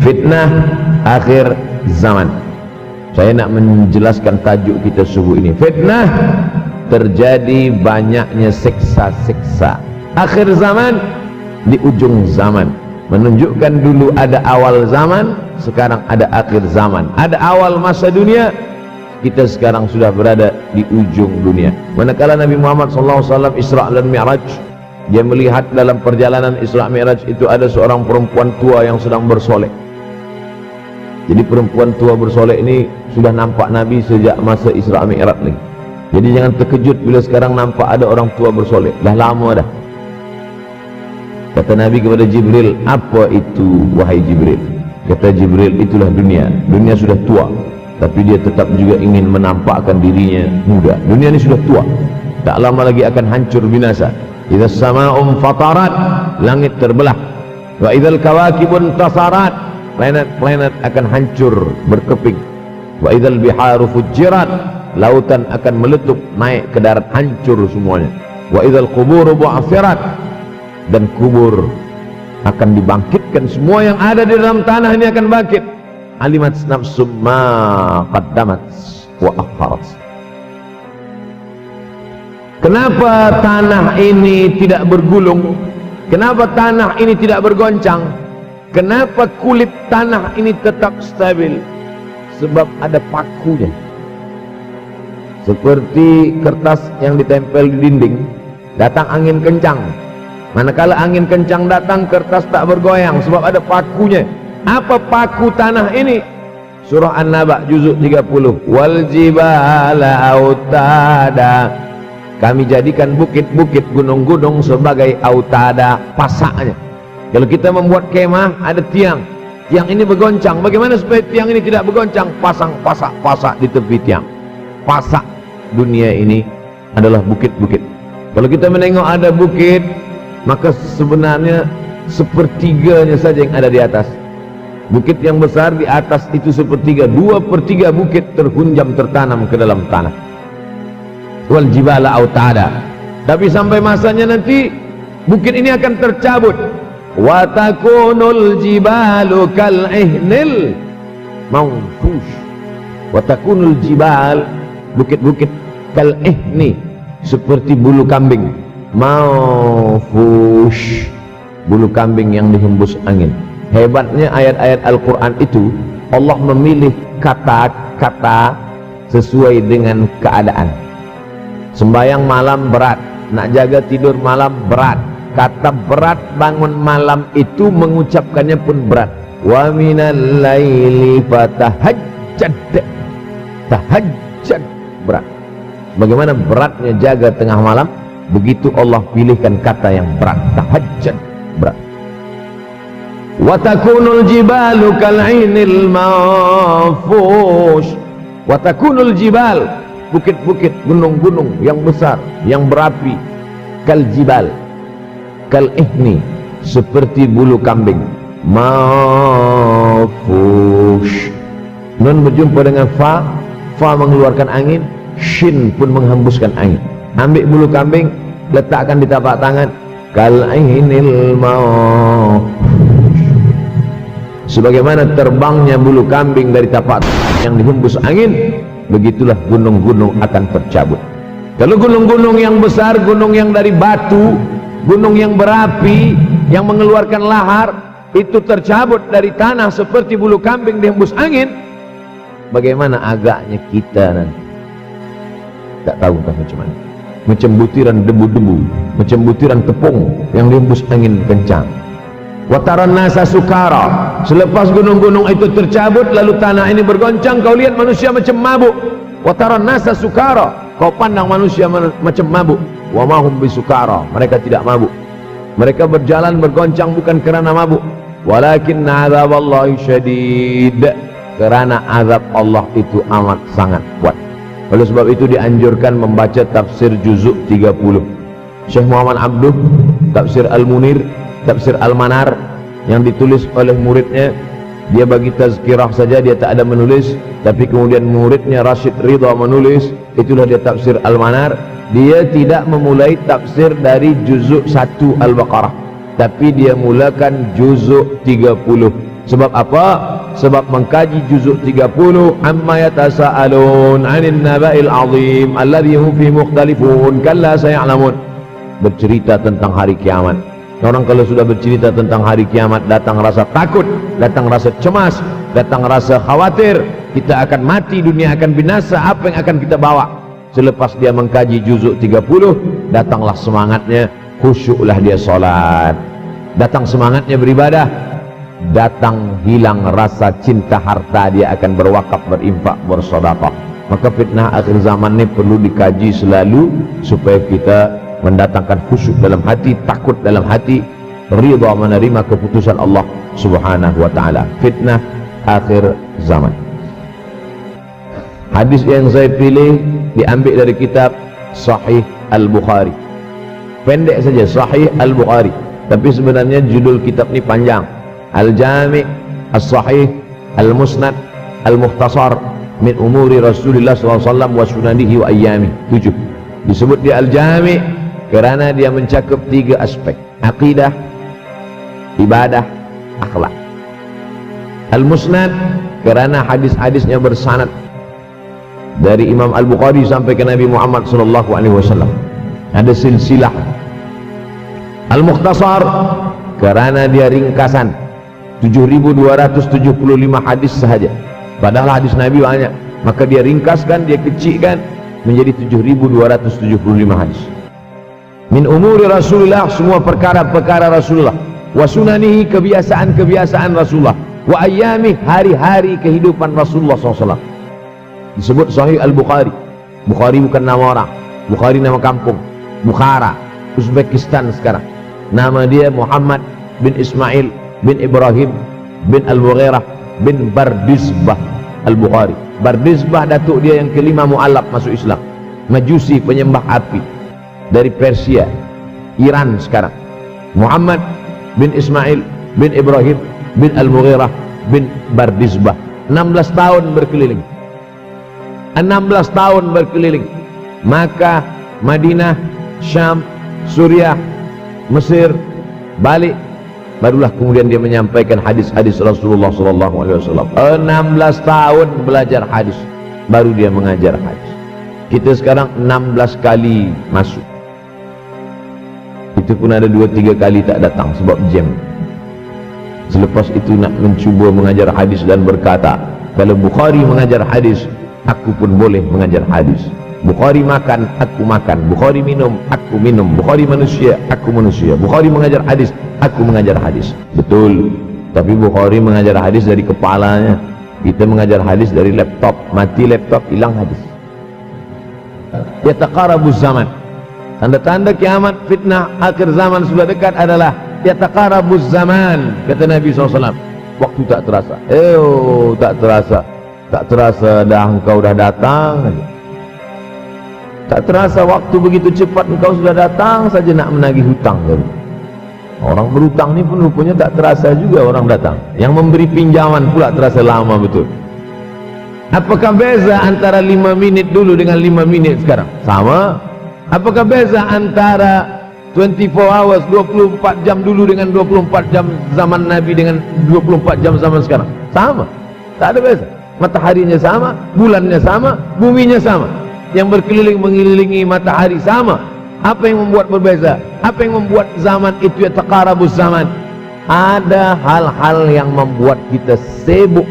Fitnah akhir zaman. Saya nak menjelaskan tajuk kita subuh ini. Fitnah, terjadi banyaknya siksa-siksa. Akhir zaman, di ujung zaman. Menunjukkan dulu ada awal zaman, sekarang ada akhir zaman. Ada awal masa dunia, kita sekarang sudah berada di ujung dunia. Manakala Nabi Muhammad SAW Isra dan Mi'raj, dia melihat dalam perjalanan Isra Mi'raj itu ada seorang perempuan tua yang sedang bersolek. Jadi perempuan tua bersolek ini sudah nampak Nabi sejak masa Isra Mi'raj lagi. Jadi jangan terkejut bila sekarang nampak ada orang tua bersolek. Dah lama dah. Kata Nabi kepada Jibril, apa itu wahai Jibril? Kata Jibril, itulah dunia. Dunia sudah tua, tapi dia tetap juga ingin menampakkan dirinya muda. Dunia ini sudah tua, tak lama lagi akan hancur binasa. Idza sama'um fatarat, langit terbelah. Wa idzal kawakibun tasarat, planet-planet akan hancur berkeping. Wa idzal biharu fujirat, lautan akan meletup naik ke darat, hancur semuanya. Wa idzal quburu bu'athirat, dan kubur akan dibangkitkan. Semua yang ada di dalam tanah ini akan bangkit. Alimat nafsum ma qaddamat wa akharat. Kenapa tanah ini tidak bergulung? Kenapa tanah ini tidak bergoncang? Kenapa kulit tanah ini tetap stabil? Sebab ada pakunya. Seperti kertas yang ditempel di dinding, datang angin kencang. Manakala angin kencang datang, kertas tak bergoyang sebab ada pakunya. Apa paku tanah ini? Surah An-Naba juzuk 30. Wal jibala autada. Kami jadikan bukit-bukit, gunung-gunung sebagai autada, pasaknya. Kalau kita membuat kemah, ada tiang. Tiang ini bergoncang. Bagaimana supaya tiang ini tidak bergoncang? Pasang pasak-pasak di tepi tiang. Pasak dunia ini adalah bukit-bukit. Kalau kita menengok ada bukit, maka sebenarnya sepertiganya saja yang ada di atas. Bukit yang besar di atas itu sepertiga, 2/3 bukit terhunjam, tertanam ke dalam tanah. Wal jibala autada. Tapi sampai masanya nanti bukit ini akan tercabut. Wa takunul jibalu kal ihnil manfush. Wa takunul jibal, bukit-bukit kal ihni, seperti bulu kambing. Manfush, bulu kambing yang dihembus angin. Hebatnya ayat-ayat Al-Quran itu, Allah memilih kata-kata sesuai dengan keadaan. Sembayang malam berat, nak jaga tidur malam berat. Kata berat bangun malam itu mengucapkannya pun berat. Wa minal laili fatahajjad, tahajjad berat. Bagaimana beratnya jaga tengah malam, begitu Allah pilihkan kata yang berat, tahajjud berat. Wa takunul jibalu kal'inil manfush. Wa takunul jibal, bukit-bukit, gunung-gunung yang besar, yang berapi, kal jibal, kal ihni, seperti bulu kambing. Manfush. Nun berjumpa dengan fa, fa mengeluarkan angin, shin pun menghembuskan angin. Ambil bulu kambing, letakkan di tapak tangan, kal'inil manfush. Sebagaimana terbangnya bulu kambing dari tapak yang dihembus angin, begitulah gunung-gunung akan tercabut. Kalau gunung-gunung yang besar, gunung yang dari batu, gunung yang berapi, yang mengeluarkan lahar, itu tercabut dari tanah seperti bulu kambing dihembus angin, bagaimana agaknya kita nanti? Tak tahu entah macam mana. Macam butiran debu-debu, macam butiran tepung yang dihembus angin kencang. Wataran nasa sukara. Selepas gunung-gunung itu tercabut, lalu tanah ini bergoncang, kau lihat manusia macam mabuk. Wataran nasa sukara. Kau pandang manusia macam mabuk. Wa mahum bisukara. Mereka tidak mabuk. Mereka berjalan bergoncang bukan kerana mabuk. Walakin azaballahi syadid. Kerana azab Allah itu amat sangat kuat. Oleh sebab itu dianjurkan membaca tafsir juzuk 30. Syekh Muhammad Abduh, tafsir Al-Munir, tafsir Al-Manar, yang ditulis oleh muridnya. Dia bagi tazkirah saja, dia tak ada menulis, tapi kemudian muridnya Rashid Ridha menulis. Itulah dia tafsir Al-Manar. Dia tidak memulai tafsir dari juzuk 1 Al-Baqarah, tapi dia mulakan juzuk 30. Sebab apa? Sebab mengkaji juzuk 30, amma yatasaalun 'anil naba'il 'azim alladhi hum fi mukhtalifun kalla saya'lamun. Bercerita tentang hari kiamat. Orang kalau sudah bercerita tentang hari kiamat, datang rasa takut, datang rasa cemas, datang rasa khawatir, kita akan mati, dunia akan binasa, apa yang akan kita bawa? Selepas dia mengkaji juzuk 30, datanglah semangatnya, khusyuklah dia solat, datang semangatnya beribadah, datang hilang rasa cinta harta, dia akan berwakaf, berinfak, bersedekah. Maka fitnah akhir zaman ini perlu dikaji selalu supaya kita mendatangkan khusyuk dalam hati, takut dalam hati, ridha menerima keputusan Allah Subhanahu wa taala. Fitnah akhir zaman. Hadis yang saya pilih diambil dari kitab Sahih Al-Bukhari. Pendek saja, Sahih Al-Bukhari, tapi sebenarnya judul kitab ini panjang. Al-Jami' As-Sahih Al-Musnad Al-Mukhtasar min umuri Rasulullah SAW wa sunanihi wa ayyami. 7. Disebut dia Al-Jami' kerana dia mencakup 3 aspek: akidah, ibadah, akhlak. Al-Musnad kerana hadis-hadisnya bersanad dari Imam Al-Bukhari sampai ke Nabi Muhammad SAW, ada silsilah. Al-Mukhtasar kerana dia ringkasan, 7.275 hadis sahaja, padahal hadis Nabi banyak, maka dia ringkaskan, dia kecilkan menjadi 7.275 hadis. Min umuri Rasulullah, semua perkara-perkara Rasulullah, wa sunanihi, kebiasaan-kebiasaan Rasulullah, wa ayyami, hari-hari kehidupan Rasulullah SAW. Disebut Sahih Al-Bukhari. Bukhari bukan nama orang, Bukhari nama kampung, Bukhara, Uzbekistan sekarang. Nama dia Muhammad bin Ismail bin Ibrahim bin Al-Mughirah bin Bardizbah Al-Bukhari. Bardizbah datuk dia yang kelima mu'alaf masuk Islam, Majusi, penyembah api, dari Persia, Iran sekarang. Muhammad bin Ismail bin Ibrahim bin Al-Mughirah bin Bardizbah. 16 tahun berkeliling, 16 tahun berkeliling Makkah, Madinah, Syam, Suriah, Mesir, balik, barulah kemudian dia menyampaikan hadis-hadis Rasulullah SAW. 16 tahun belajar hadis, baru dia mengajar hadis. Kita sekarang 16 kali masuk, itu pun ada 2-3 kali tak datang sebab jam. Selepas itu nak mencuba mengajar hadis dan berkata, kalau Bukhari mengajar hadis, aku pun boleh mengajar hadis. Bukhari makan, aku makan. Bukhari minum, aku minum. Bukhari manusia, aku manusia. Bukhari mengajar hadis, aku mengajar hadis. Betul, tapi Bukhari mengajar hadis dari kepalanya, kita mengajar hadis dari laptop. Mati laptop, hilang hadis. Yataqarabuz zaman, tanda-tanda kiamat, fitnah akhir zaman sudah dekat adalah yataqarabuz zaman, kata Nabi SAW. Waktu tak terasa, tak terasa, tak terasa dah engkau dah datang. Tak terasa waktu begitu cepat, engkau sudah datang saja nak menagih hutang. Orang berhutang ni pun rupanya tak terasa juga orang datang. Yang memberi pinjaman pula terasa lama betul. Apakah beza antara 5 minit dulu dengan 5 minit sekarang? Sama. Apakah beza antara 24 hours, 24 jam dulu dengan 24 jam zaman Nabi dengan 24 jam zaman sekarang? Sama. Tak ada beza. Mataharinya sama, bulannya sama, buminya sama. Yang berkeliling mengelilingi matahari sama. Apa yang membuat berbeza? Apa yang membuat zaman itu yataqarabuz zaman? Ada hal-hal yang membuat kita sibuk